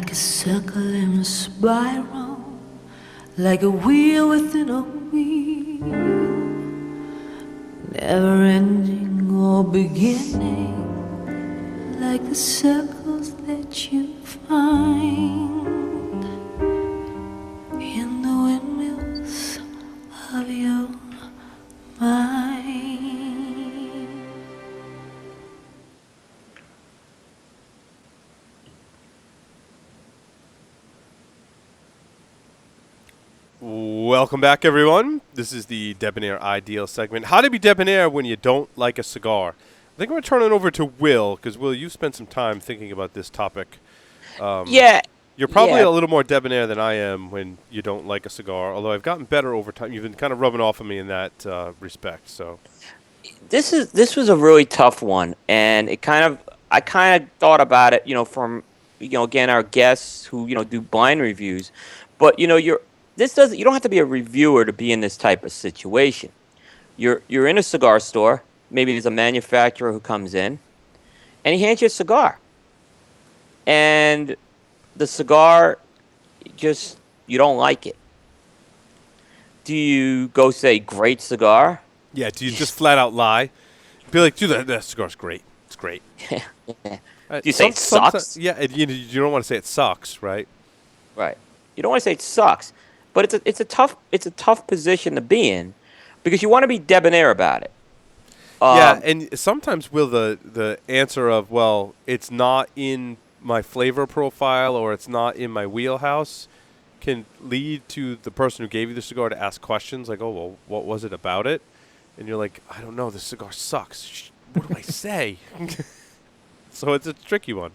like a circle in a spiral, like a wheel within a wheel, never ending or beginning, like the circles that you find in the windmills of your mind. Welcome back, everyone. This is the Debonair Ideal segment. How to be debonair when you don't like a cigar. I think I'm going to turn it over to Will, because, Will, you've spent some time thinking about this topic. Yeah. You're probably Yeah. a little more debonair than I am when you don't like a cigar, although I've gotten better over time. You've been kind of rubbing off on me in that respect. So, This was a really tough one, and I kind of thought about it, from again our guests who do blind reviews, but you don't have to be a reviewer to be in this type of situation. You're in a cigar store. Maybe there's a manufacturer who comes in, and he hands you a cigar, and the cigar just you don't like it. Do you go say great cigar? yeah, do you just flat out lie? Be like, dude, that cigar's great. It's great. Do you say it sucks? Yeah, you don't want to say it sucks, right? Right. You don't want to say it sucks, but it's a tough position to be in because you want to be debonair about it. Yeah, and sometimes, Will, the answer of, well, it's not in my flavor profile or it's not in my wheelhouse can lead to the person who gave you the cigar to ask questions like, oh, well, what was it about it? And you're like, I don't know, this cigar sucks. What do I say? So it's a tricky one.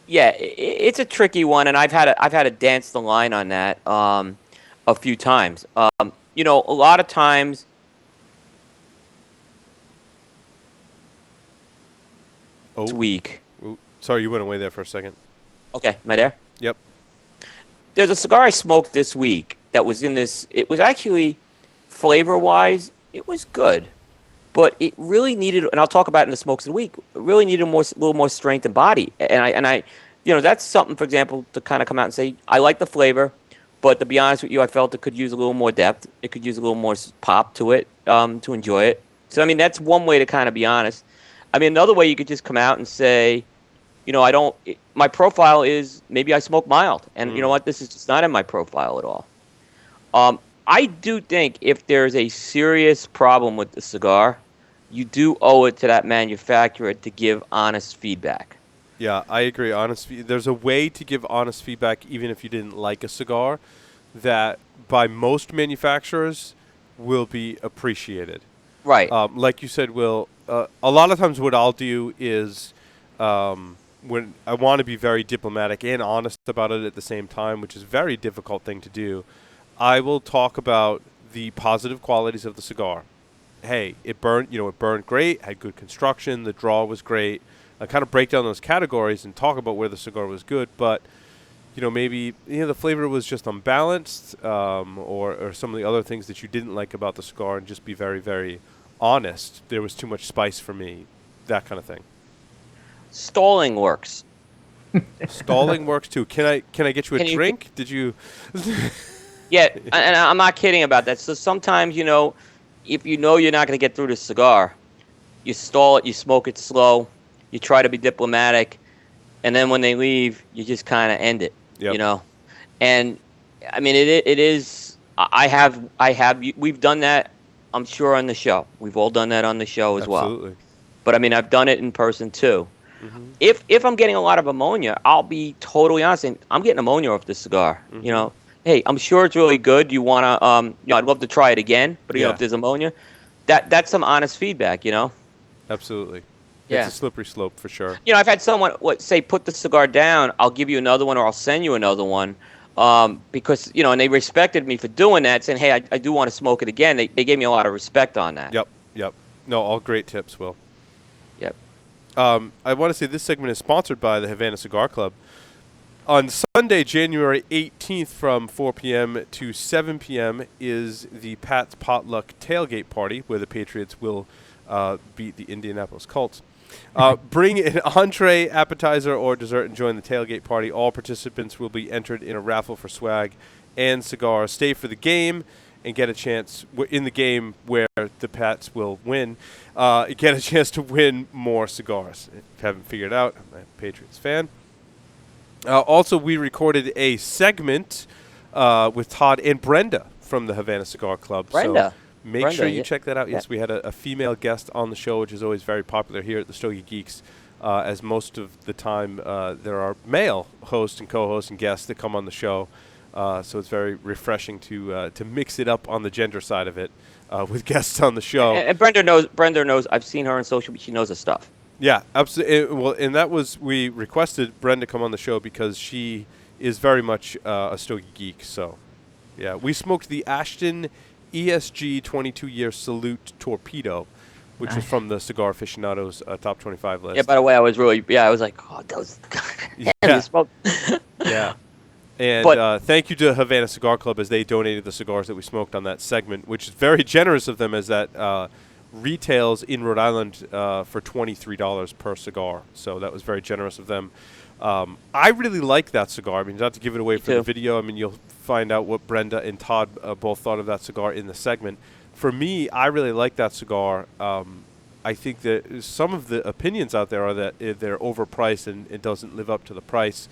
Yeah, it's a tricky one, and I've had to dance the line on that a few times. A lot of times. It's weak. Ooh, sorry, you went away there for a second. Okay, am I there? Yep. There's a cigar I smoked this week that was in this. It was actually flavor-wise, it was good, but it really needed. And I'll talk about it in the smokes of the week. It really needed a little more strength and body. And I, that's something, for example, to kind of come out and say I like the flavor, but to be honest with you, I felt it could use a little more depth. It could use a little more pop to it to enjoy it. So I mean, that's one way to kind of be honest. I mean, another way you could just come out and say, I don't. My profile is maybe I smoke mild, and you know what? This is just not in my profile at all. I do think if there's a serious problem with the cigar, you do owe it to that manufacturer to give honest feedback. Yeah, I agree. There's a way to give honest feedback even if you didn't like a cigar that by most manufacturers will be appreciated. Right. Like you said, Will, a lot of times what I'll do is when I want to be very diplomatic and honest about it at the same time, which is a very difficult thing to do, I will talk about the positive qualities of the cigar. Hey, it burned great, had good construction, the draw was great. I kind of break down those categories and talk about where the cigar was good, but maybe the flavor was just unbalanced, or some of the other things that you didn't like about the cigar, and just be very, very honest. There was too much spice for me, that kind of thing. Stalling works. Stalling works too. Can I get you a drink? Did you? Yeah, and I'm not kidding about that. So sometimes, if you're not going to get through the cigar, you stall it, you smoke it slow, you try to be diplomatic, and then when they leave, you just kind of end it. Yep. And I mean, it is. We've done that. I'm sure on the show. We've all done that on the show as well. Absolutely. But I mean, I've done it in person too. Mm-hmm. If I'm getting a lot of ammonia, I'll be totally honest. And I'm getting ammonia off this cigar. Mm-hmm. Hey, I'm sure it's really good. You wanna, I'd love to try it again. But if there's ammonia, that's some honest feedback. Absolutely. Yeah. It's a slippery slope for sure. I've had someone say, put the cigar down. I'll give you another one, or I'll send you another one. Because and they respected me for doing that, saying, hey, I do want to smoke it again. They gave me a lot of respect on that. Yep. No, all great tips, Will. Yep. I want to say this segment is sponsored by the Havana Cigar Club. On Sunday, January 18th from 4 p.m. to 7 p.m. is the Pat's Potluck Tailgate Party, where the Patriots will beat the Indianapolis Colts. Bring an entree, appetizer, or dessert and join the tailgate party. All participants will be entered in a raffle for swag and cigars. Stay for the game and get a chance in the game where the Pats will win. Get a chance to win more cigars. If you haven't figured it out, I'm a Patriots fan. Also, we recorded a segment with Todd and Brenda from the Havana Cigar Club. Brenda. So make sure you check that out. Yes, we had a female guest on the show, which is always very popular here at the Stogie Geeks, as most of the time there are male hosts and co-hosts and guests that come on the show. So it's very refreshing to mix it up on the gender side of it with guests on the show. And Brenda knows. Brenda knows. I've seen her on social. She knows her stuff. Yeah, absolutely. Well, and that was, we requested Brenda come on the show because she is very much a Stogie geek. So, yeah, we smoked the Ashton ESG 22-year Salute Torpedo, which is from the Cigar Aficionado's Top 25 list. Yeah. By the way, I was like, oh, those. Yeah. Smoke. Yeah. And thank you to Havana Cigar Club as they donated the cigars that we smoked on that segment, which is very generous of them, as that retails in Rhode Island for $23 per cigar. So that was very generous of them. I really like that cigar. I mean, not to give it away for the video. I mean, you'll find out what Brenda and Todd both thought of that cigar in the segment. For me, I really like that cigar. I think that some of the opinions out there are that they're overpriced and it doesn't live up to the price.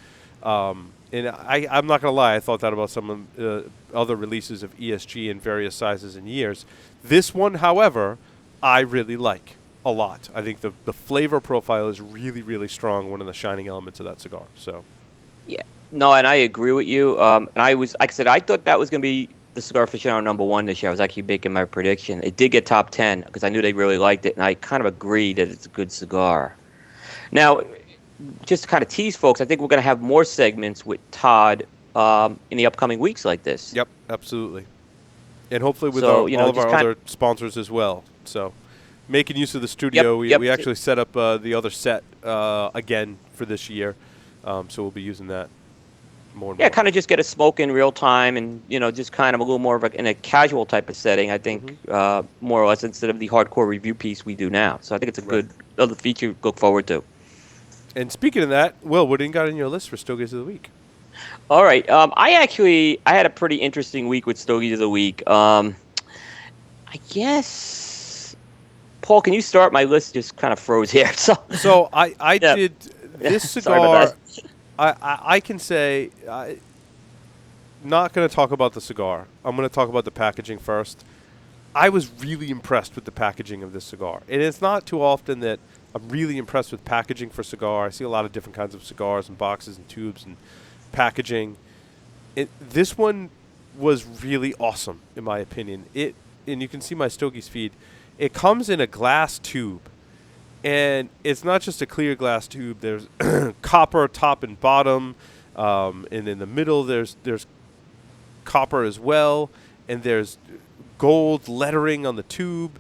And I'm not going to lie, I thought that about some other releases of ESG in various sizes and years. This one, however, I really like a lot. I think the flavor profile is really, really strong, one of the shining elements of that cigar. So, yeah. No, and I agree with you. And I was, like I said, I thought that was going to be the Cigar Aficionado #1 this year. I was actually making my prediction. It did get top 10 because I knew they really liked it, and I kind of agree that it's a good cigar. Now, just to kind of tease folks, I think we're going to have more segments with Todd in the upcoming weeks like this. Yep, absolutely. And hopefully with So, all of our other sponsors as well. So making use of the studio, we actually set up the other set again for this year. So we'll be using that more and more. Yeah, kind of just get a smoke in real time and, just kind of a little more of in a casual type of setting, I think, more or less, instead of the hardcore review piece we do now. So I think it's a good other feature to look forward to. And speaking of that, Will, what do you got on your list for Stogies of the Week? All right. I had a pretty interesting week with Stogies of the Week. I guess, Paul, can you start? My list just kind of froze here. So I did this cigar. I can say, not going to talk about the cigar. I'm going to talk about the packaging first. I was really impressed with the packaging of this cigar. And it's not too often that I'm really impressed with packaging for cigar. I see a lot of different kinds of cigars and boxes and tubes and packaging. This one was really awesome, in my opinion. And you can see my Stogies feed. It comes in a glass tube. And it's not just a clear glass tube. There's copper top and bottom. And in the middle, there's copper as well. And there's gold lettering on the tube.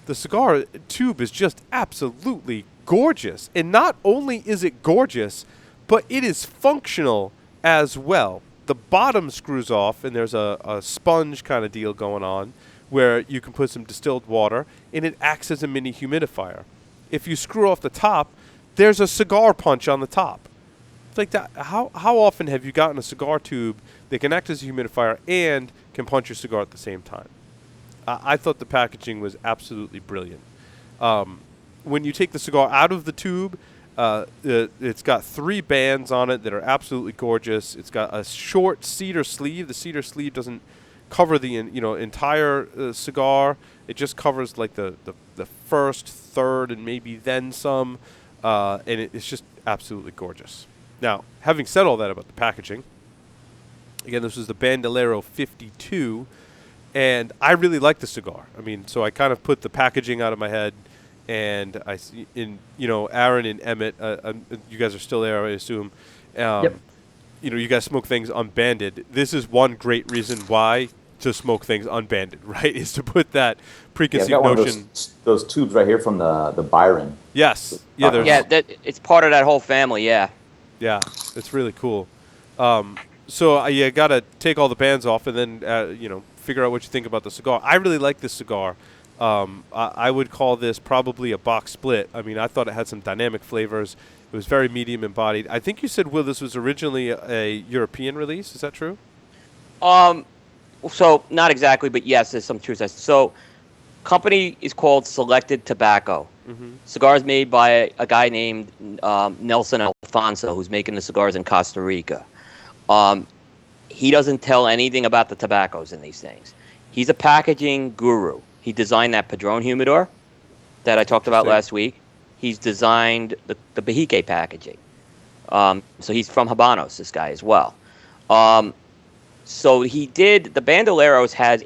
The cigar tube is just absolutely gorgeous. And not only is it gorgeous, but it is functional as well. The bottom screws off, and there's a sponge kind of deal going on where you can put some distilled water, and it acts as a mini humidifier. If you screw off the top, there's a cigar punch on the top. It's like that. How often have you gotten a cigar tube that can act as a humidifier and can punch your cigar at the same time? I thought the packaging was absolutely brilliant. When you take the cigar out of the tube, it's got 3 bands on it that are absolutely gorgeous. It's got a short cedar sleeve. The cedar sleeve doesn't cover the entire cigar. It just covers like the first, third, and maybe then some. And it's just absolutely gorgeous. Now, having said all that about the packaging, again, this was the Bandolero 52. And I really like the cigar. I mean, so I kind of put the packaging out of my head, and I see Aaron and Emmett, you guys are still there, I assume. Yep. You guys smoke things unbanded. This is one great reason why to smoke things unbanded, right? Is to put that preconceived notion. Those tubes right here from the Byron. Yes. Yeah. It's part of that whole family. Yeah. Yeah, it's really cool. So you got to take all the bands off, and then figure out what you think about the cigar. I really like this cigar. I would call this probably a box split. I mean, I thought it had some dynamic flavors. It was very medium embodied. I think you said, Will, this was originally a European release. Is that true? So not exactly, but yes, there's some truth. So company is called Selected Tobacco. Cigars made by a guy named Nelson Alfonso, who's making the cigars in Costa Rica. He doesn't tell anything about the tobaccos in these things. He's a packaging guru. He designed that Padron humidor that I talked about last week. He's designed the Bahique packaging. So he's from Habanos, this guy as well. So he did, the Bandoleros has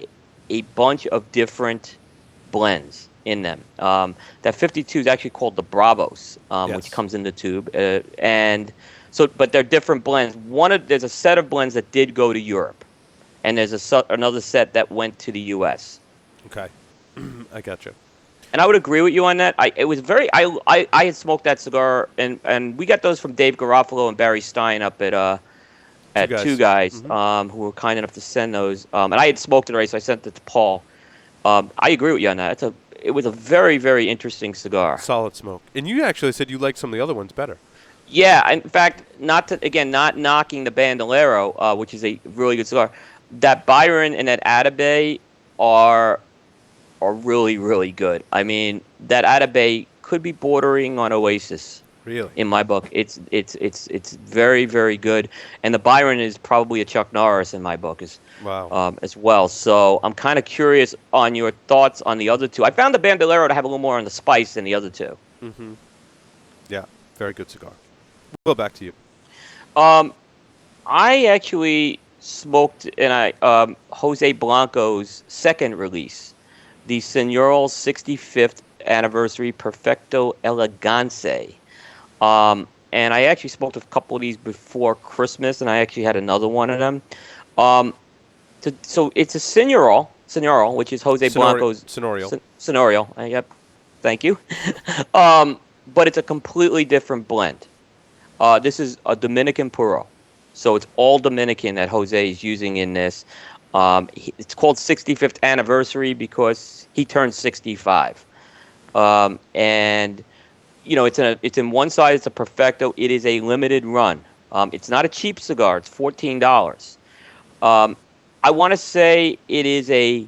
a bunch of different blends in them. That 52 is actually called the Bravos, which comes in the tube. And so, but they're different blends. There's a set of blends that did go to Europe, and there's another set that went to the U.S. Okay. I gotcha. And I would agree with you on that. I had smoked that cigar, and we got those from Dave Garofalo and Barry Stein up at Two Guys, who were kind enough to send those. And I had smoked it already, so I sent it to Paul. I agree with you on that. It was a very, very interesting cigar. Solid smoke. And you actually said you liked some of the other ones better. Yeah, in fact, not knocking the Bandolero, which is a really good cigar. That Byron and that Atabey are really, really good. I mean, that Atabey could be bordering on Oasis. Really? In my book, it's very, very good, and the Byron is probably a Chuck Norris in my book as well. So I'm kind of curious on your thoughts on the other two. I found the Bandolero to have a little more on the spice than the other two. Yeah, very good cigar. We'll go back to you. I actually smoked in Jose Blanco's second release, the Señorial 65th Anniversary Perfecto Elegance. And I actually smoked a couple of these before Christmas, and I actually had another one of them. So it's a Señorial, which is Jose Blanco's Señorial. Yep, thank you. But it's a completely different blend. This is a Dominican Puro, so it's all Dominican that Jose is using in this. It's called 65th Anniversary because he turned 65, and you know, it's in one side. It's a Perfecto. It is a limited run. It's not a cheap cigar. It's $14. I want to say it is a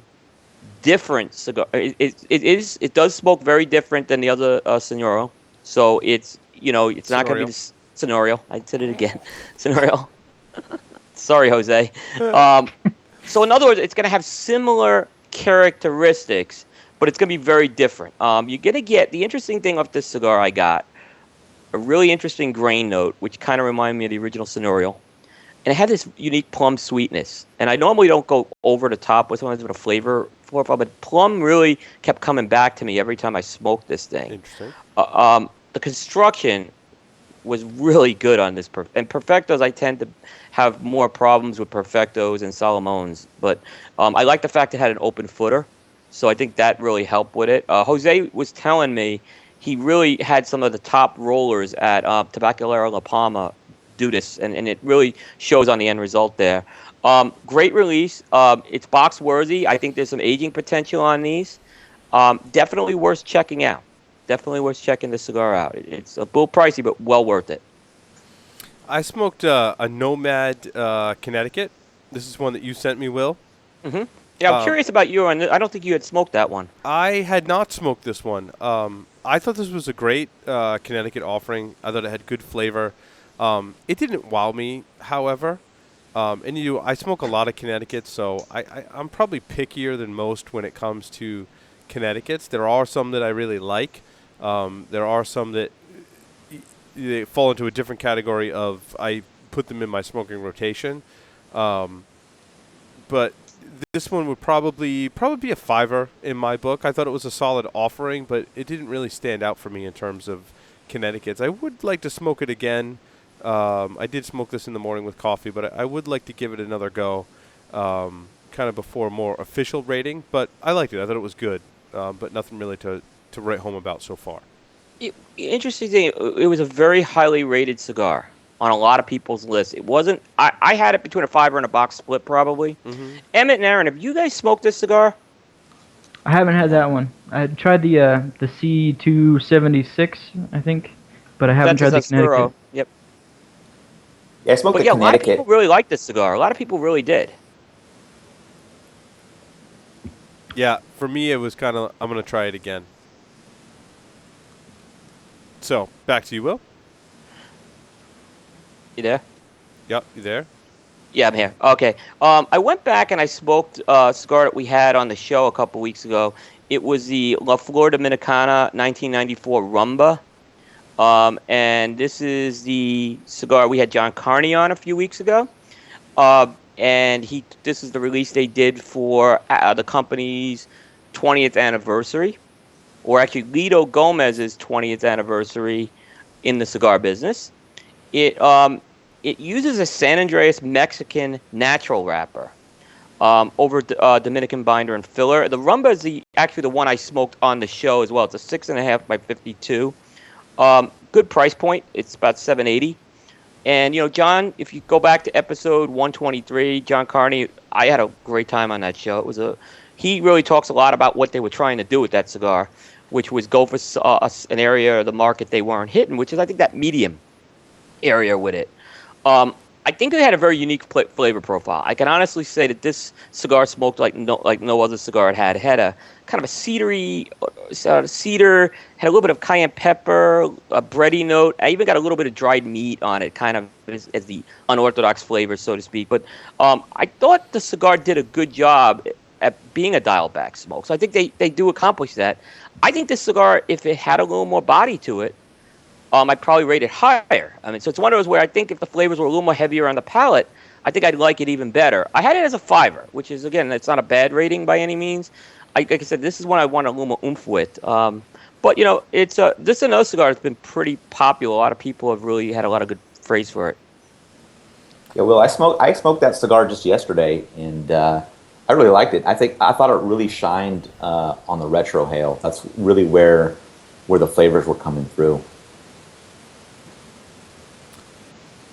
different cigar. It does smoke very different than the other Señorial. So it's not going to be the Señorial. I said it again, Señorial. Sorry, Jose. So in other words, it's going to have similar characteristics, but it's going to be very different. You're going to get, the interesting thing of this cigar, I got a really interesting grain note, which kind of reminded me of the original Señorial. And it had this unique plum sweetness. And I normally don't go over the top with sometimes with a flavor profile, but plum really kept coming back to me every time I smoked this thing. Interesting. The construction was really good on this. And Perfectos, I tend to have more problems with Perfectos and Salomones. But I like the fact it had an open footer. So I think that really helped with it. Jose was telling me he really had some of the top rollers at Tabacalera La Palma do this, and it really shows on the end result there. Great release. It's box worthy. I think there's some aging potential on these. Definitely worth checking out. Definitely worth checking this cigar out. It's a little pricey, but well worth it. I smoked a Nomad Connecticut. This is one that you sent me, Will. Mm-hmm. Yeah, I'm curious about you. I don't think you had smoked that one. I had not smoked this one. I thought this was a great Connecticut offering. I thought it had good flavor. It didn't wow me, however. And I smoke a lot of Connecticut's, so I'm probably pickier than most when it comes to Connecticut's. There are some that I really like. There are some that they fall into a different category of I put them in my smoking rotation. But this one would probably be a fiver in my book. I thought it was a solid offering, but it didn't really stand out for me in terms of Connecticut's. I would like to smoke it again. I did smoke this in the morning with coffee, but I would like to give it another go, kind of before a more official rating. But I liked it. I thought it was good, but nothing really to write home about so far. Interesting thing, it was a very highly rated cigar on a lot of people's lists. It wasn't. I had it between a fiver and a box split, probably. Mm-hmm. Emmett and Aaron, have you guys smoked this cigar? I haven't had that one. I tried the C276, I think, but I haven't That's a tried the Connecticut. Oscuro. Yep. Yeah, I smoked But the yeah, a lot of people Connecticut. really liked this cigar. A lot of people really did. Yeah, for me, it was kind of, I'm going to try it again. So, back to you, Will. You there? Yep, you there? Yeah, I'm here. Okay. I went back and I smoked a cigar that we had on the show a couple weeks ago. It was the La Flor Dominicana 1994 Rumba. And this is the cigar we had John Carney on a few weeks ago. And this is the release they did for the company's 20th anniversary, or actually Lido Gomez's 20th anniversary in the cigar business. It uses a San Andreas Mexican natural wrapper over Dominican binder and filler. The Rumba is actually the one I smoked on the show as well. It's a 6.5 by 52. Good price point. It's about $7.80. And John, if you go back to episode 123, John Carney, I had a great time on that show. He really talks a lot about what they were trying to do with that cigar, which was go for an area of the market they weren't hitting, which is I think that medium area with it. I think it had a very unique flavor profile. I can honestly say that this cigar smoked like no other cigar it had. It had a kind of a cedar, had a little bit of cayenne pepper, a bready note. I even got a little bit of dried meat on it, kind of as the unorthodox flavor, so to speak. But I thought the cigar did a good job at being a dial-back smoke. So I think they do accomplish that. I think this cigar, if it had a little more body to it, I'd probably rate it higher. I mean, so it's one of those where I think if the flavors were a little more heavier on the palate, I think I'd like it even better. I had it as a 5, which is, again, it's not a bad rating by any means. Like I said, this is one I want a little more oomph with. But, this is another cigar that's been pretty popular. A lot of people have really had a lot of good praise for it. Yeah, well, I smoked that cigar just yesterday, and I really liked it. I thought it really shined on the retro hail. That's really where the flavors were coming through.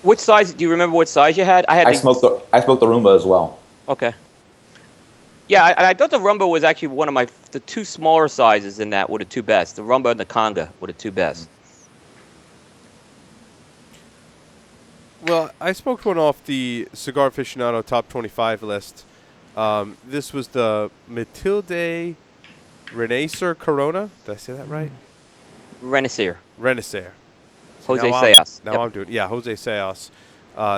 Which size? Do you remember what size you had? I smoked the Roomba as well. Okay. Yeah, I thought the Rumba was actually one of the two smaller sizes in that were the two best. The Rumba and the Conga were the two best. Well, I smoked one off the Cigar Aficionado Top 25 list. This was the Matilde Renacer Corona. Did I say that right? Renacer. Jose Sayas. Now I'm doing Jose Sayas.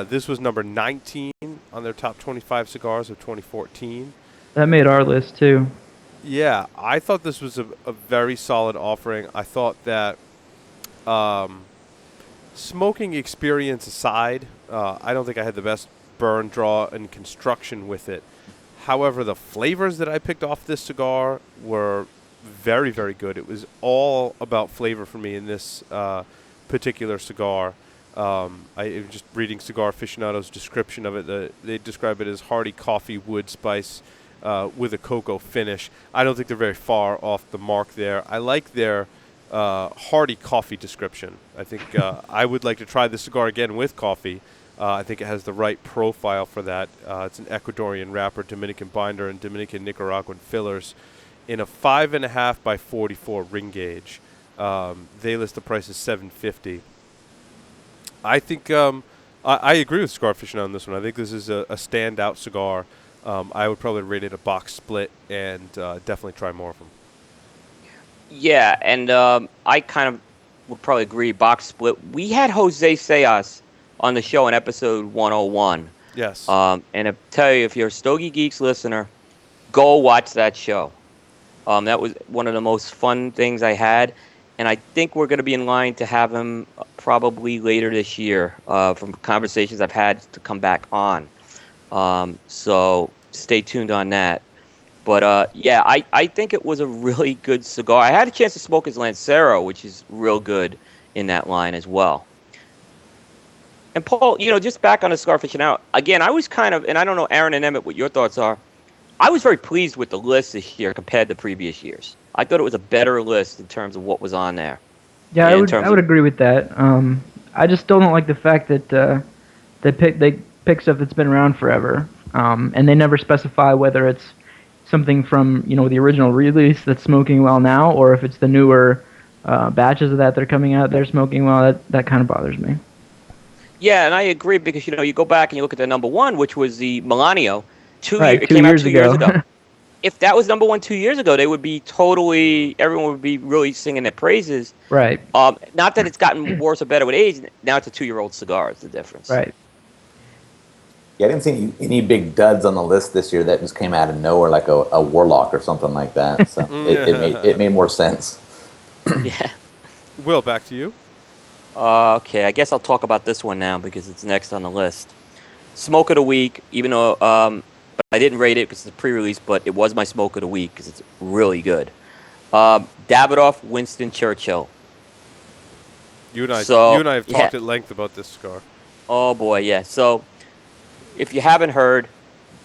This was number 19 on their top 25 cigars of 2014. That made our list too. Yeah, I thought this was a very solid offering. I thought that smoking experience aside, I don't think I had the best burn, draw, and construction with it. However, the flavors that I picked off this cigar were very, very good. It was all about flavor for me in this particular cigar. I was just reading Cigar Aficionado's description of it. They describe it as hearty coffee wood spice with a cocoa finish. I don't think they're very far off the mark there. I like their hearty coffee description. I think I would like to try this cigar again with coffee. I think it has the right profile for that. It's an Ecuadorian wrapper, Dominican binder, and Dominican Nicaraguan fillers in a 5.5 by 44 ring gauge. They list the price as $7.50. I think I agree with Cigar Aficionado on this one. I think this is a standout cigar. I would probably rate it a box split and definitely try more of them. Yeah, and I kind of would probably agree. Box split. We had Jose Sayas on the show in episode 101. Yes. And I tell you, if you're a Stogie Geeks listener, go watch that show. That was one of the most fun things I had. And I think we're going to be in line to have him probably later this year from conversations I've had to come back on. So stay tuned on that. But, I think it was a really good cigar. I had a chance to smoke his Lancero, which is real good in that line as well. And, Paul, just back on the Cigar Aficionado, again, I was kind of, and I don't know, Aaron and Emmett, what your thoughts are. I was very pleased with the list this year compared to previous years. I thought it was a better list in terms of what was on there. Yeah, I would agree with that. I just still don't like the fact that they pick stuff that's been around forever, and they never specify whether it's something from the original release that's smoking well now, or if it's the newer batches of that are coming out, they're smoking well. That kind of bothers me. Yeah, and I agree because you go back and you look at the number one, which was the Milano. Right, It 2 came out years 2 years ago. ago. If that was number one 2 years ago, they would be everyone would be really singing their praises. Right, Not that it's gotten worse or better with age. Now it's a 2-year-old cigar. Is the difference. right. Yeah, I didn't see any big duds on the list this year that just came out of nowhere, like a Warlock or something like that. So it made more sense. Yeah. Will, back to you. Okay, I guess I'll talk about this one now because it's next on the list. Smoke of the week, even though I didn't rate it because it's a pre-release, but it was my smoke of the week because it's really good. Davidoff Winston Churchill. You and I have talked Yeah. at length about this cigar. Oh boy, yeah. So if you haven't heard,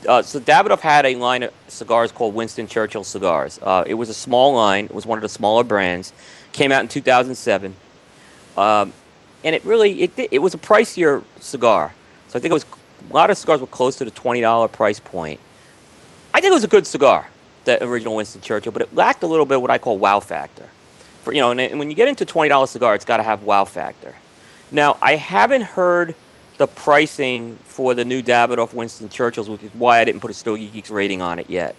so Davidoff had a line of cigars called Winston Churchill cigars. It was a small line. It was one of the smaller brands. Came out in 2007. And it was a pricier cigar. So I think a lot of cigars were close to the $20 price point. I think it was a good cigar, the original Winston Churchill, but it lacked a little bit of what I call wow factor. And when you get into $20 cigar, it's got to have wow factor. Now, I haven't heard the pricing for the new Davidoff Winston Churchills, which is why I didn't put a Stogie Geeks rating on it yet.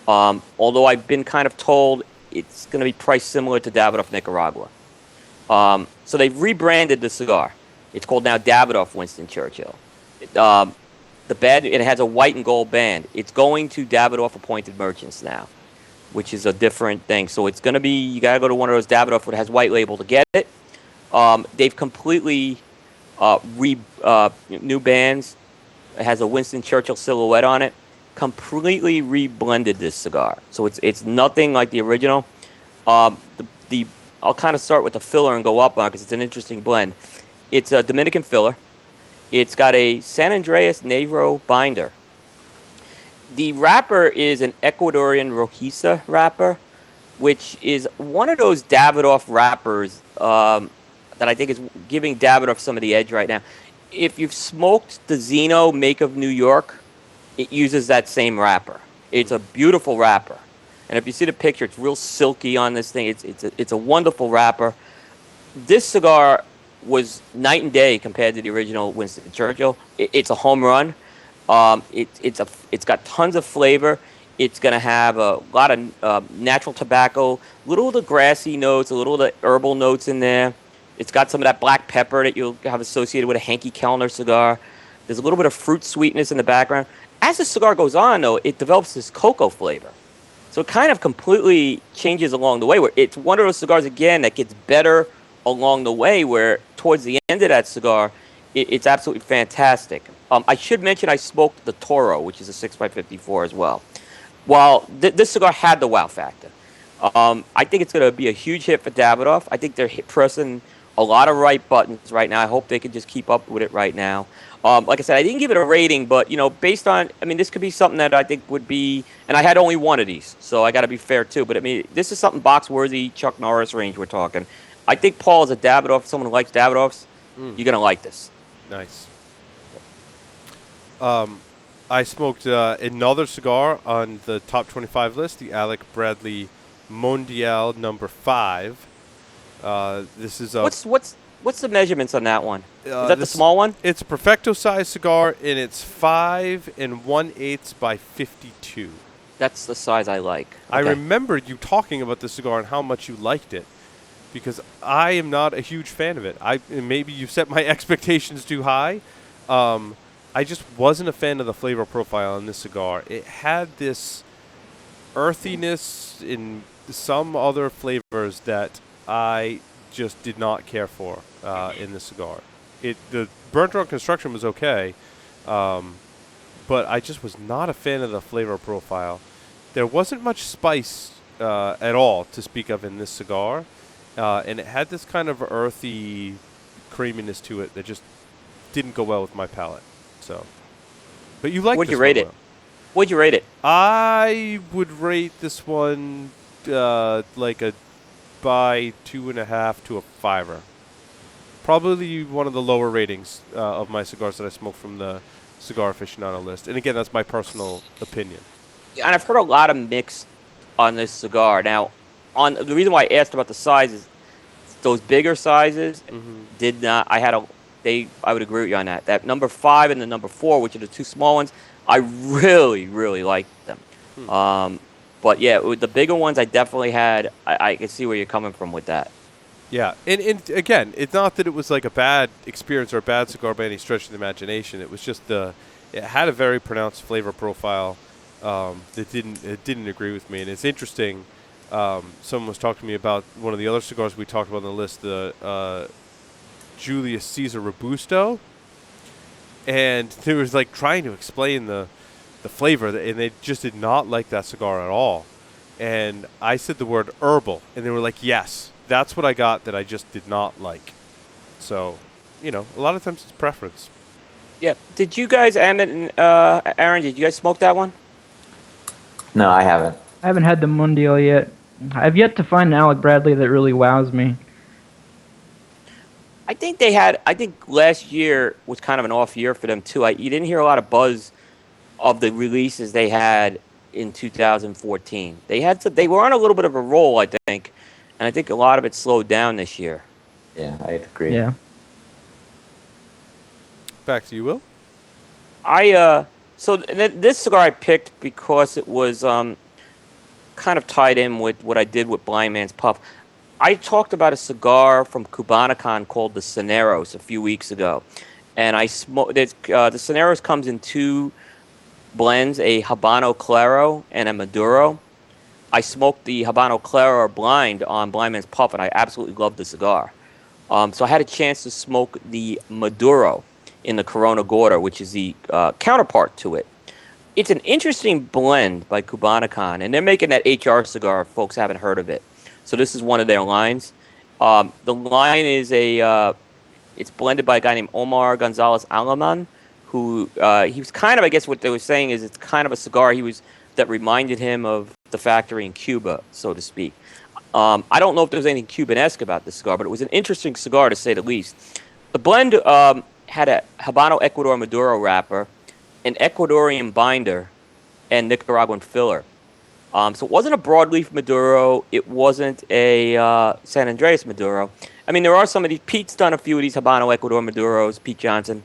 Although I've been kind of told it's going to be priced similar to Davidoff Nicaragua. So they've rebranded the cigar. It's called now Davidoff Winston Churchill. It has a white and gold band. It's going to Davidoff appointed merchants now, which is a different thing. So it's going to be, you got to go to one of those Davidoff that has white label to get it. They've completely new bands. It has a Winston Churchill silhouette on it. Completely reblended this cigar. So it's nothing like the original. I'll kind of start with the filler and go up on it because it's an interesting blend. It's a Dominican filler. It's got a San Andreas Negro binder. The wrapper is an Ecuadorian Rojiza wrapper, which is one of those Davidoff wrappers that I think is giving Davidoff some of the edge right now. If you've smoked the Zeno Make of New York, it uses that same wrapper. It's a beautiful wrapper. And if you see the picture, it's real silky on this thing. It's a wonderful wrapper. This cigar was night and day compared to the original Winston Churchill. It's a home run. It's got tons of flavor. It's going to have a lot of natural tobacco, little of the grassy notes, a little of the herbal notes in there. It's got some of that black pepper that you'll have associated with a Henke Kellner cigar. There's a little bit of fruit sweetness in the background. As the cigar goes on, though, it develops this cocoa flavor. So it kind of completely changes along the way. Where it's one of those cigars, again, that gets better along the way, where towards the end of that cigar, it's absolutely fantastic. I should mention I smoked the Toro, which is a 6x54 as well. While this cigar had the wow factor. I think it's going to be a huge hit for Davidoff. I think they're pressing a lot of right buttons right now. I hope they can just keep up with it right now. Like I said, I didn't give it a rating, but, based on, this could be something that I think would be, and I had only one of these, so I got to be fair too, but this is something box-worthy, Chuck Norris range we're talking. I think Paul is a Davidoff, someone who likes Davidoffs, you're going to like this. Nice. I smoked another cigar on the top 25 list, the Alec Bradley Mondial number 5. This is a... What's the measurements on that one? Is that the small one? It's a perfecto size cigar, and it's 5 1/8 by 52. That's the size I like. Okay. I remember you talking about the cigar and how much you liked it, because I am not a huge fan of it. Maybe you set my expectations too high. I just wasn't a fan of the flavor profile on this cigar. It had this earthiness in some other flavors that I just did not care for in the cigar. The burnt on construction was okay, but I just was not a fan of the flavor profile. There wasn't much spice at all to speak of in this cigar, and it had this kind of earthy creaminess to it that just didn't go well with my palate. So, but you like What'd you rate it? What'd you rate it? I would rate this one like a by 2.5 to a 5. Probably one of the lower ratings of my cigars that I smoke from the Cigar Aficionado list. And again, that's my personal opinion. And I've heard a lot of mixed on this cigar. Now, on the reason why I asked about the sizes, those bigger sizes did not. I had a. I would agree with you on that. That number 5 and the number 4, which are the two small ones, I really, really liked them. Um, but yeah, with the bigger ones, I definitely had. I can see where you're coming from with that. Yeah, and again, it's not that it was like a bad experience or a bad cigar by any stretch of the imagination. It was just it had a very pronounced flavor profile that didn't agree with me. And it's interesting. Someone was talking to me about one of the other cigars we talked about on the list, the Julius Caesar Robusto, and they was like trying to explain the flavor, and they just did not like that cigar at all. And I said the word herbal, and they were like, yes, that's what I got that I just did not like. So, a lot of times it's preference. Yeah. Did you guys, Emmett and Aaron? Did you guys smoke that one? No, I haven't. I haven't had the Mundial yet. I've yet to find an Alec Bradley that really wows me. I think they had. I think last year was kind of an off year for them too. You didn't hear a lot of buzz of the releases they had in 2014. They were on a little bit of a roll, I think, and I think a lot of it slowed down this year. Yeah, I agree. Yeah. Back to you, Will. This cigar I picked because it was kind of tied in with what I did with Blind Man's Puff. I talked about a cigar from Cubanicon called the Soneros a few weeks ago, and I smoked. The Soneros comes in two blends, a Habano Claro and a Maduro. I smoked the Habano Claro blind on Blind Man's Puff, and I absolutely loved the cigar. So I had a chance to smoke the Maduro in the Corona Gorda, which is the counterpart to it. It's an interesting blend by Cubanicon, and they're making that HR cigar if folks haven't heard of it. So this is one of their lines. The line is it's blended by a guy named Omar Gonzalez Alaman, who he was kind of, I guess what they were saying is it's kind of a cigar that reminded him of the factory in Cuba, so to speak. I don't know if there was anything Cuban-esque about this cigar, but it was an interesting cigar to say the least. The blend had a Habano Ecuador Maduro wrapper, an Ecuadorian binder, and Nicaraguan filler. So it wasn't a broadleaf Maduro. It wasn't a San Andreas Maduro. I mean, there are some of these. Pete's done a few of these Habano Ecuador Maduros, Pete Johnson.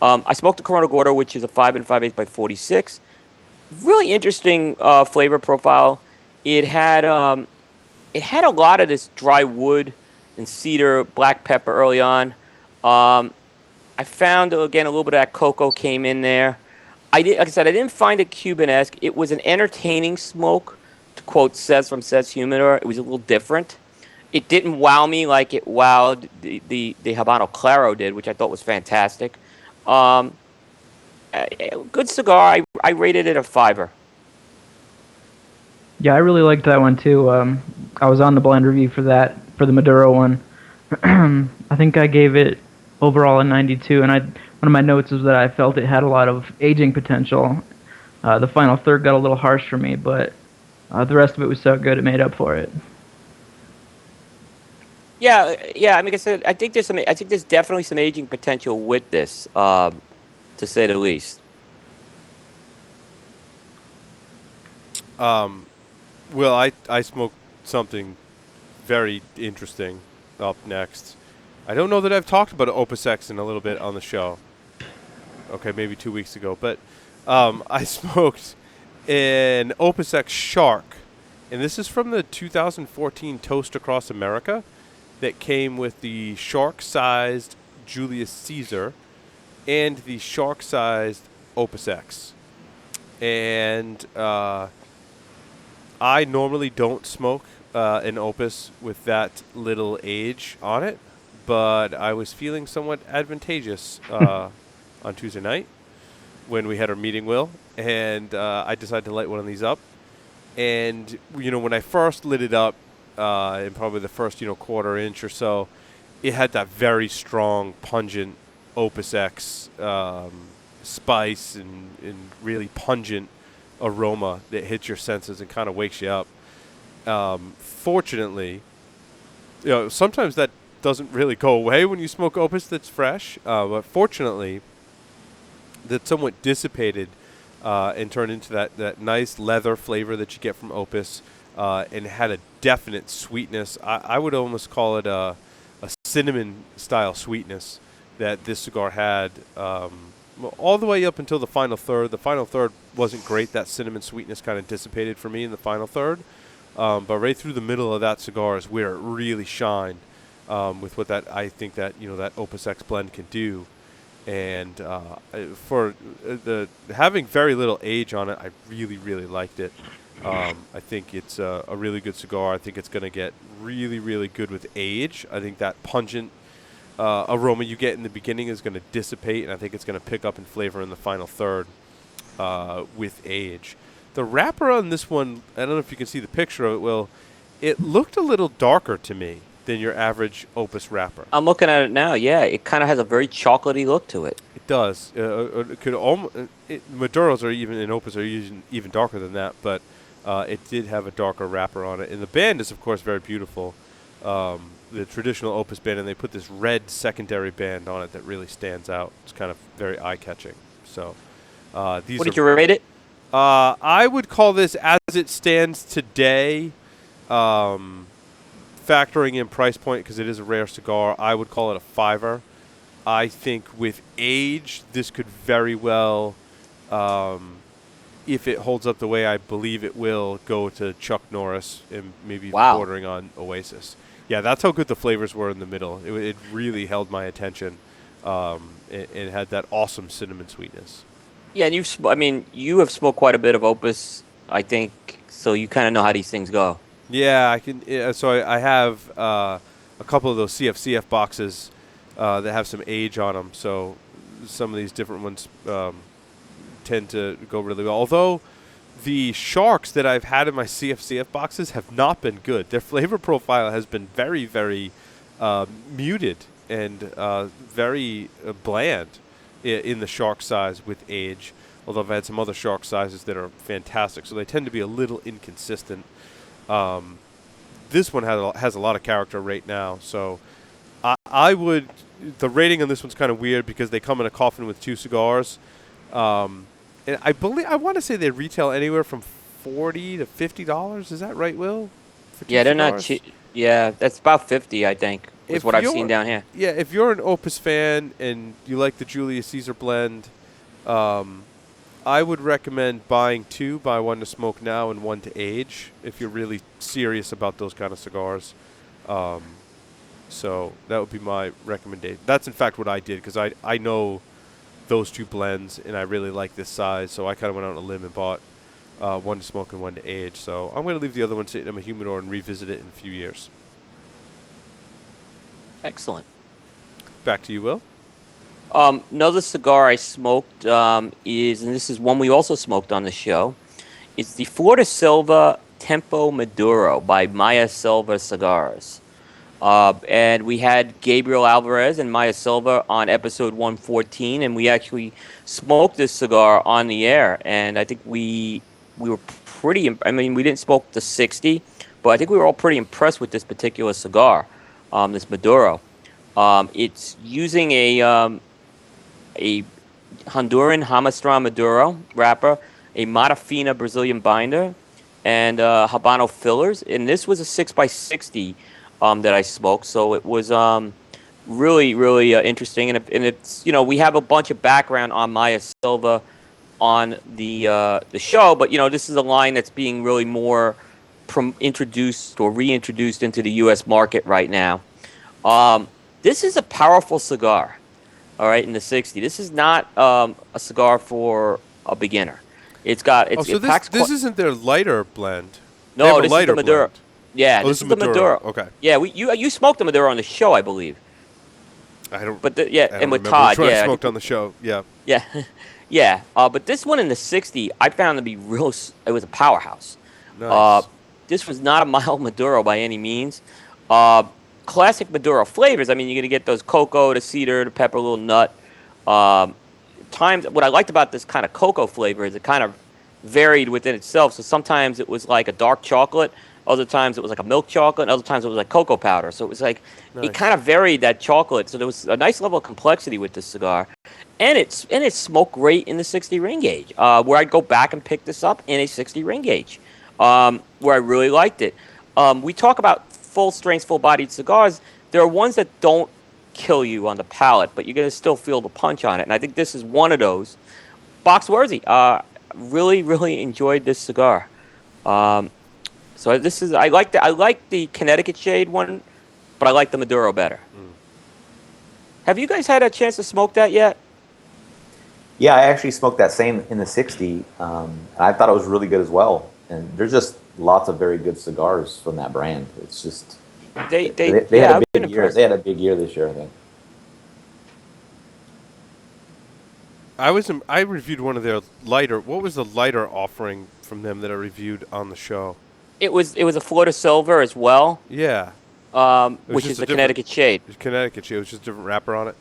I smoked the Corona Gordo, which is a 5 5/8 by 46. Really interesting flavor profile. It had a lot of this dry wood and cedar, black pepper early on. I found, again, a little bit of that cocoa came in there. Like I said, I didn't find it Cuban-esque. It was an entertaining smoke, to quote Says Humidor. It was a little different. It didn't wow me like it wowed the Habano Claro did, which I thought was fantastic. Good cigar. I rated it a 5. Yeah, I really liked that one too. I was on the blend review for the Maduro one. I think I gave it overall a 92, and one of my notes is that I felt it had a lot of aging potential. The final third got a little harsh for me, but the rest of it was so good it made up for it. Yeah. I mean, like I said, I think there's definitely some aging potential with this, to say the least. Well, I smoked something very interesting up next. I don't know that I've talked about Opus X in a little bit on the show. Okay, maybe 2 weeks ago. But I smoked an Opus X Shark. And this is from the 2014 Toast Across America that came with the shark-sized Julius Caesar and the shark-sized Opus X. And I normally don't smoke an Opus with that little age on it, but I was feeling somewhat advantageous on Tuesday night when we had our meeting, Will, and I decided to light one of these up. And, when I first lit it up, in probably the first, quarter inch or so, it had that very strong, pungent Opus X spice and really pungent aroma that hits your senses and kind of wakes you up. Fortunately, sometimes that doesn't really go away when you smoke Opus that's fresh, but fortunately, that somewhat dissipated and turned into that nice leather flavor that you get from Opus, and had a definite sweetness. I would almost call it a cinnamon style sweetness that this cigar had, all the way up until the final third. The final third wasn't great. That cinnamon sweetness kind of dissipated for me in the final third. But right through the middle of that cigar is where it really shined, with what I think that that Opus X blend can do. And for the having very little age on it, I really liked it. I think it's a really good cigar. I think it's going to get really good with age. I think that pungent aroma you get in the beginning is going to dissipate, and I think it's going to pick up in flavor in the final third with age. The wrapper on this one, I don't know if you can see the picture of it, Will. It looked a little darker to me than your average Opus wrapper. I'm looking at it now. Yeah, it kind of has a very chocolatey look to it. It does. It could Maduros are even in Opus are even darker than that, but it did have a darker wrapper on it. And the band is, of course, very beautiful. The traditional Opus band, and they put this red secondary band on it that really stands out. It's kind of very eye-catching. So these. What did you rate it? I would call this, as it stands today, factoring in price point because it is a rare cigar, I would call it a 5-er. I think with age, this could very well, if it holds up the way I believe it will, go to Chuck Norris and maybe bordering on Oasis. Yeah, that's how good the flavors were in the middle. It really held my attention, and had that awesome cinnamon sweetness. Yeah, and you have smoked quite a bit of Opus, I think, so you kind of know how these things go. Yeah, I can. So I have a couple of those CFCF boxes that have some age on them. So some of these different ones tend to go really well. Although the Sharks that I've had in my CFCF boxes have not been good. Their flavor profile has been very muted and very bland in the Shark size with age. Although I've had some other Shark sizes that are fantastic. So they tend to be a little inconsistent. This one has a lot of character right now, so I would. The rating on this one's kind of weird because they come in a coffin with 2 cigars, and I want to say they retail anywhere from $40 to $50. Is that right, Will? Yeah, they're not cheap. Yeah, that's about 50, I think, is what I've seen down here. Yeah, if you're an Opus fan and you like the Julius Caesar blend, I would recommend buying 2. Buy one to smoke now and one to age if you're really serious about those kind of cigars. So that would be my recommendation. That's, in fact, what I did because I know those 2 blends, and I really like this size. So I kind of went out on a limb and bought one to smoke and one to age. So I'm going to leave the other one sitting in my humidor and revisit it in a few years. Excellent. Back to you, Will. Another cigar I smoked is, and this is one we also smoked on the show, it's the Flor de Silva Tempo Maduro by Maya Silva Cigars. And we had Gabriel Alvarez and Maya Silva on episode 114, and we actually smoked this cigar on the air. And I think we were pretty, we didn't smoke the 60, but I think we were all pretty impressed with this particular cigar, this Maduro. It's using a Honduran Jamastran Maduro wrapper, a Matafina Brazilian binder, and Habano fillers. And this was a 6x60 that I smoked, so it was really interesting. And it's we have a bunch of background on Maya Silva on the show, but this is a line that's being really more introduced or reintroduced into the U.S. market right now. This is a powerful cigar. All right, in the 60. This is not a cigar for a beginner. It's got. This isn't their lighter blend. No, this is the Maduro. Blend. Yeah, this is the Maduro. Okay. Yeah, you smoked the Maduro on the show, I believe. I don't. But and with Todd, I smoked on the show. Yeah. Yeah, yeah. But this one in the 60, I found to be real. It was a powerhouse. Nice. This was not a mild Maduro by any means. Classic Maduro flavors. You're going to get those cocoa, the cedar, the pepper, a little nut. What I liked about this kind of cocoa flavor is it kind of varied within itself. So sometimes it was like a dark chocolate. Other times it was like a milk chocolate, and other times it was like cocoa powder. So it was like Nice. it kind of varied that chocolate. So there was a nice level of complexity with this cigar, and it smoked great in the 60 ring gauge. Where I'd go back and pick this up in a 60 ring gauge, where I really liked it. We talk about full strength, full bodied cigars. There are ones that don't kill you on the palate, but you're gonna still feel the punch on it. And I think this is one of those. Box worthy. Really, really enjoyed this cigar. So this is I like the Connecticut shade one, but I like the Maduro better. Have you guys had a chance to smoke that yet? Yeah, I actually smoked that same in the 60, and I thought it was really good as well. And there's just lots of very good cigars from that brand. It's just They had I've a been big year. impressed. They had a big year this year, I think. I reviewed one of their lighter. What was the lighter offering from them that I reviewed on the show? It was a Florida Silver as well, Yeah, which just is a the different- Connecticut shade. it was Connecticut shade. It was just a different wrapper on it.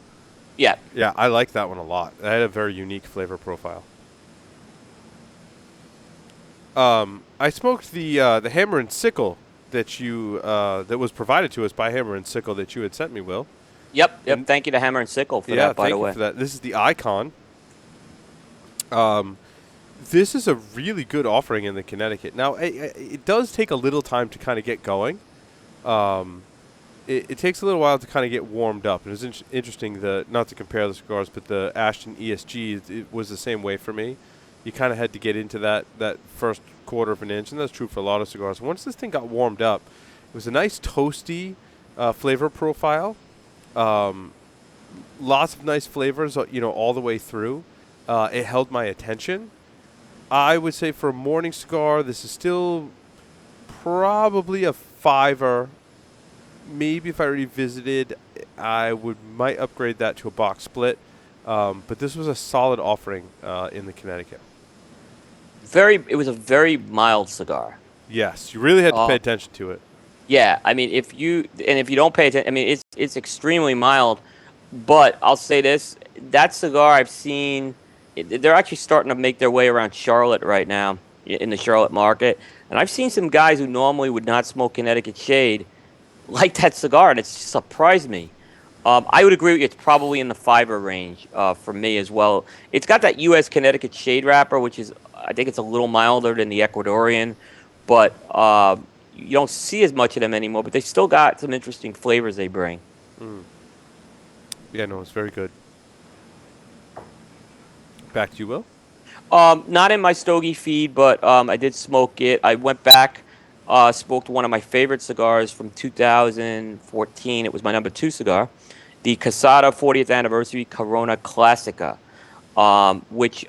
Yeah. Yeah, I like that one a lot. It had a very unique flavor profile. I smoked the Hammer and Sickle that you that was provided to us by Hammer and Sickle that you had sent me, Will. Yep. And- Thank you to Hammer and Sickle for Yeah, that, by thank the you way. for that. This is the Icon. This is a really good offering in the Connecticut. Now, it does take a little time to kind of get going. It takes a little while to kind of get warmed up. And it's interesting, not to compare the cigars, but the Ashton ESG, it was the same way for me. You kind of had to get into that first quarter of an inch, and that's true for a lot of cigars. Once this thing got warmed up, it was a nice toasty flavor profile. Lots of nice flavors, all the way through. It held my attention. I would say for a morning cigar, this is still probably a 5-er. Maybe if I revisited, I might upgrade that to a box split. But this was a solid offering in the Connecticut. It was a very mild cigar. Yes, you really had to pay attention to it. Yeah, I mean, if you don't pay attention, I mean, it's extremely mild. But I'll say this: that cigar I've seen, they're actually starting to make their way around Charlotte right now in the Charlotte market, and I've seen some guys who normally would not smoke Connecticut shade like that cigar, and it's surprised me. I would agree with you. It's probably in the 5-er range for me as well. It's got that U.S. Connecticut shade wrapper, which is, I think it's a little milder than the Ecuadorian, but you don't see as much of them anymore. But they still got some interesting flavors they bring. Yeah, no, it's very good. Back to you, Will. Not in my Stogie feed, but I did smoke it. I went back, smoked one of my favorite cigars from 2014. It was my number 2 cigar, the Casada 40th Anniversary Corona Classica, which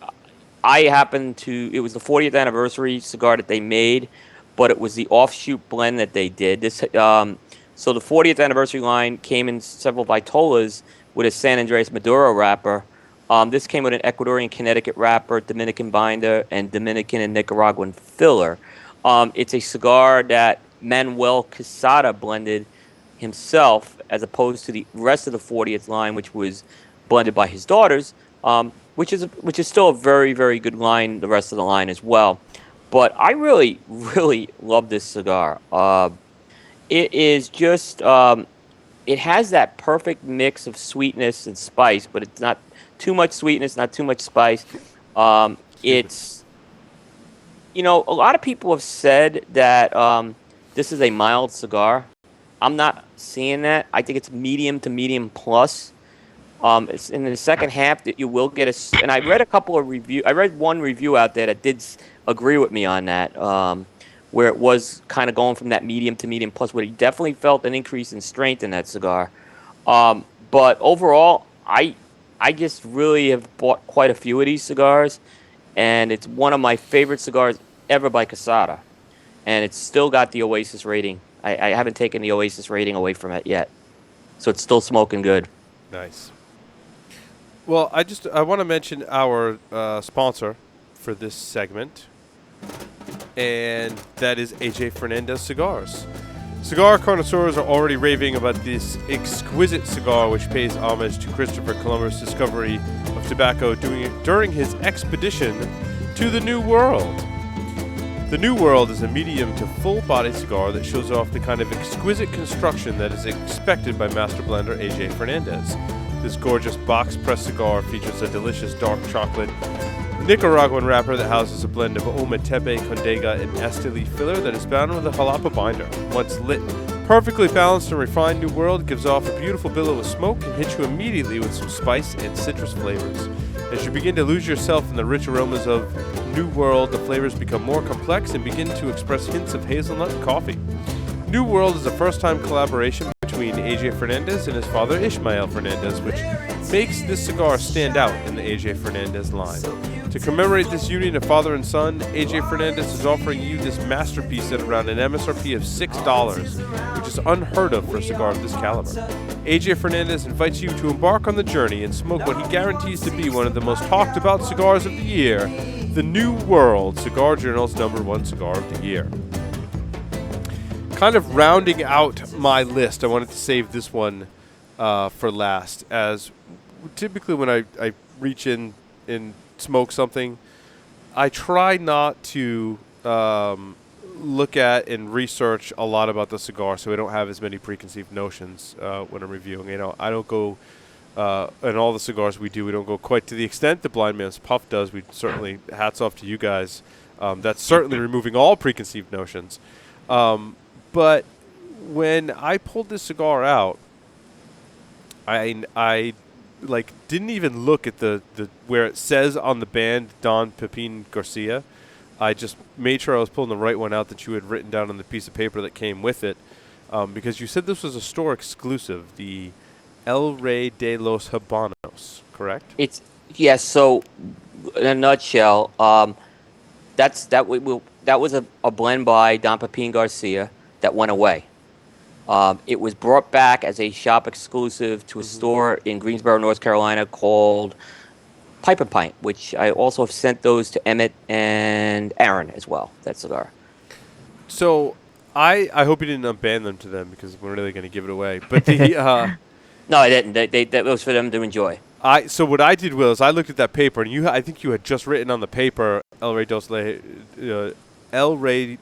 it was the 40th anniversary cigar that they made, but it was the offshoot blend that they did. So the 40th anniversary line came in several Vitolas with a San Andreas Maduro wrapper. This came with an Ecuadorian Connecticut wrapper, Dominican binder, and Dominican and Nicaraguan filler. It's a cigar that Manuel Quesada blended himself, as opposed to the rest of the 40th line, which was blended by his daughters, which is still a very, very good line, the rest of the line as well. But I really, really love this cigar. It is just, it has that perfect mix of sweetness and spice, but it's not too much sweetness, not too much spice. It's, a lot of people have said that this is a mild cigar. I'm not seeing that. I think it's medium to medium plus. It's in the second half that you will get and I read I read one review out there that did agree with me on that, where it was kind of going from that medium to medium plus, where he definitely felt an increase in strength in that cigar. But overall, I just really have bought quite a few of these cigars, and it's one of my favorite cigars ever by Quesada. And it's still got the Oasis rating. I haven't taken the Oasis rating away from it yet. So it's still smoking good. Nice. Well, I want to mention our sponsor for this segment, and that is AJ Fernandez Cigars. Cigar connoisseurs are already raving about this exquisite cigar, which pays homage to Christopher Columbus' discovery of tobacco during his expedition to the New World. The New World is a medium to full-bodied cigar that shows off the kind of exquisite construction that is expected by master blender AJ Fernandez. This gorgeous box-pressed cigar features a delicious dark chocolate Nicaraguan wrapper that houses a blend of Ometepe, Condega, and Esteli filler that is bound with a jalapa binder. Once lit, perfectly balanced and refined New World gives off a beautiful billow of smoke and hits you immediately with some spice and citrus flavors. As you begin to lose yourself in the rich aromas of New World, the flavors become more complex and begin to express hints of hazelnut and coffee. New World is a first-time collaboration between AJ Fernandez and his father Ishmael Fernandez, which makes this cigar stand out in the AJ Fernandez line. To commemorate this union of father and son, AJ Fernandez is offering you this masterpiece at around an MSRP of $6, which is unheard of for a cigar of this caliber. AJ Fernandez invites you to embark on the journey and smoke what he guarantees to be one of the most talked about cigars of the year, the New World, Cigar Journal's #1 cigar of the year. Kind of rounding out my list, I wanted to save this one for last, as typically when I reach in and smoke something, I try not to look at and research a lot about the cigar, so I don't have as many preconceived notions when I'm reviewing. I don't go, in all the cigars we do, we don't go quite to the extent the Blind Man's Puff does. We certainly, hats off to you guys. That's certainly removing all preconceived notions. But when I pulled this cigar out, I like didn't even look at the where it says on the band Don Pepin Garcia. I just made sure I was pulling the right one out that you had written down on the piece of paper that came with it, because you said this was a store exclusive, the El Rey de los Habanos, correct? It's yes. So, in a nutshell, that was a blend by Don Pepin Garcia that went away. It was brought back as a shop exclusive to a store in Greensboro, North Carolina called Pipe and Pint, which I also have sent those to Emmett and Aaron as well, that cigar. So I hope you didn't unban them to them, because we're really going to give it away. But the No, I didn't. That was for them to enjoy. So what I did was I looked at that paper, and I think you had just written on the paper El Rey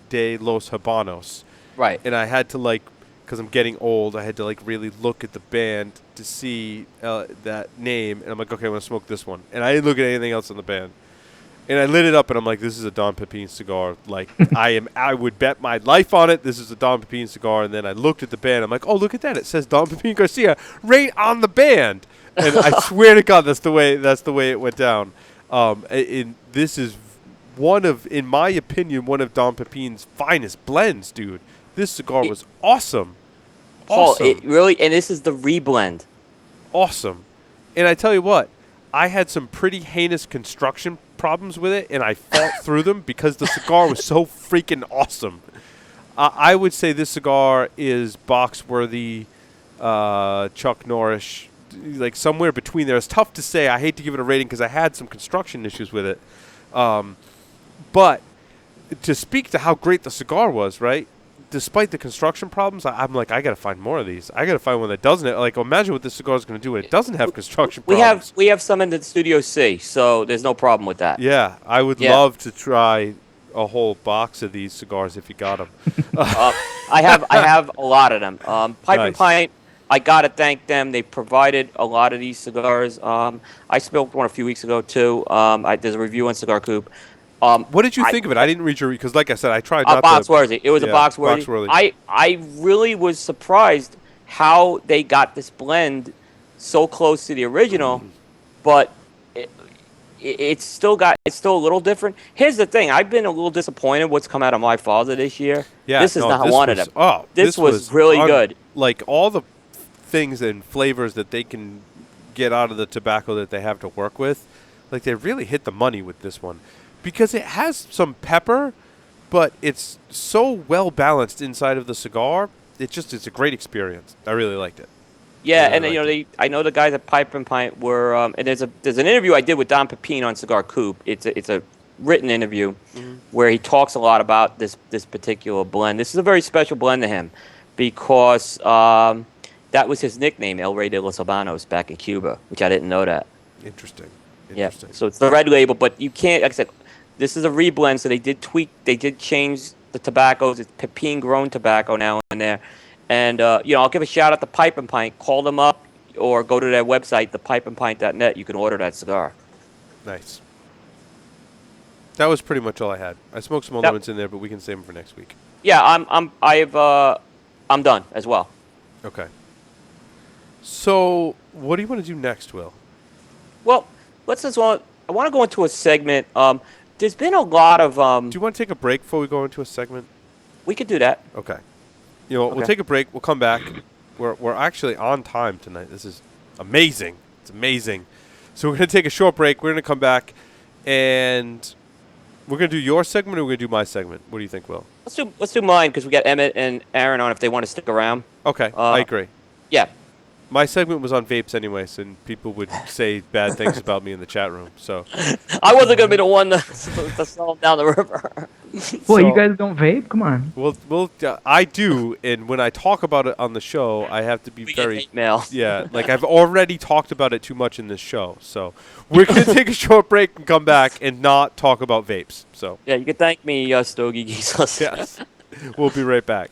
de los Habanos. Right. And I had to, because I'm getting old, I had to really look at the band to see that name, and I'm like, okay, I'm gonna smoke this one, and I didn't look at anything else on the band, and I lit it up, and I'm like, this is a Don Pepin cigar. I would bet my life on it. This is a Don Pepin cigar. And then I looked at the band. I'm like, oh, look at that! It says Don Pepin Garcia right on the band, and I swear to God, that's the way it went down. And this is in my opinion, one of Don Pepin's finest blends, dude. This cigar was awesome. Awesome. Oh, it really, and this is the reblend. Awesome. And I tell you what, I had some pretty heinous construction problems with it, and I fought through them because the cigar was so freaking awesome. I would say this cigar is box-worthy, Chuck Norris, somewhere between there. It's tough to say. I hate to give it a rating because I had some construction issues with it. But to speak to how great the cigar was, right? Despite the construction problems, I'm like, I got to find more of these. I got to find one that doesn't. Imagine what this cigar is going to do when it doesn't have construction problems. We have some in the Studio C, so there's no problem with that. Yeah, I would love to try a whole box of these cigars if you got them. I have a lot of them. Pipe and Pint, I got to thank them. They provided a lot of these cigars. I smoked one a few weeks ago, too. There's a review on Cigar Coop. What did you think of it? I didn't read your because, like I said, I tried not box to. Worthy. It was a box worthy. I really was surprised how they got this blend so close to the original, but it's still a little different. Here's the thing: I've been a little disappointed what's come out of my father this year. Yeah, this is not one of them. Oh, this was really good. All the things and flavors that they can get out of the tobacco that they have to work with, they really hit the money with this one. Because it has some pepper, but it's so well balanced inside of the cigar. It's a great experience. I really liked it. Yeah, and I know the guys at Pipe and Pint were, and there's an interview I did with Don Pepin on Cigar Coop. It's a written interview where he talks a lot about this particular blend. This is a very special blend to him because that was his nickname, El Rey de los Habanos, back in Cuba, which I didn't know that. Interesting. Yeah, so it's the red label, but you can't, like I said, This is a reblend, so they did change the tobaccos. It's pepin grown tobacco now in there. And, I'll give a shout out to Pipe and Pint. Call them up or go to their website, thepipeandpint.net. You can order that cigar. Nice. That was pretty much all I had. I smoked some other ones in there, but we can save them for next week. Yeah, I'm done as well. Okay. So, what do you want to do next, Will? Well, I want to go into a segment. There's been a lot of. Do you want to take a break before we go into a segment? We could do that. Okay. We'll Okay. take a break. We'll come back. We're actually on time tonight. This is amazing. It's amazing. So we're going to take a short break. We're going to come back, and we're going to do your segment, or we're going to do my segment. What do you think, Will? Let's do mine because we got Emmett and Aaron on if they want to stick around. Okay, I agree. Yeah. My segment was on vapes anyways, and people would say bad things about me in the chat room. So I wasn't gonna be the one to sell them down the river. Well, you guys don't vape? Come on. I do, and when I talk about it on the show, I have to be We get very hate mail. Yeah, like I've already talked about it too much in this show. So we're gonna take a short break and come back and not talk about vapes. So Yeah, you can thank me, Stogie Geese. yes, we'll be right back.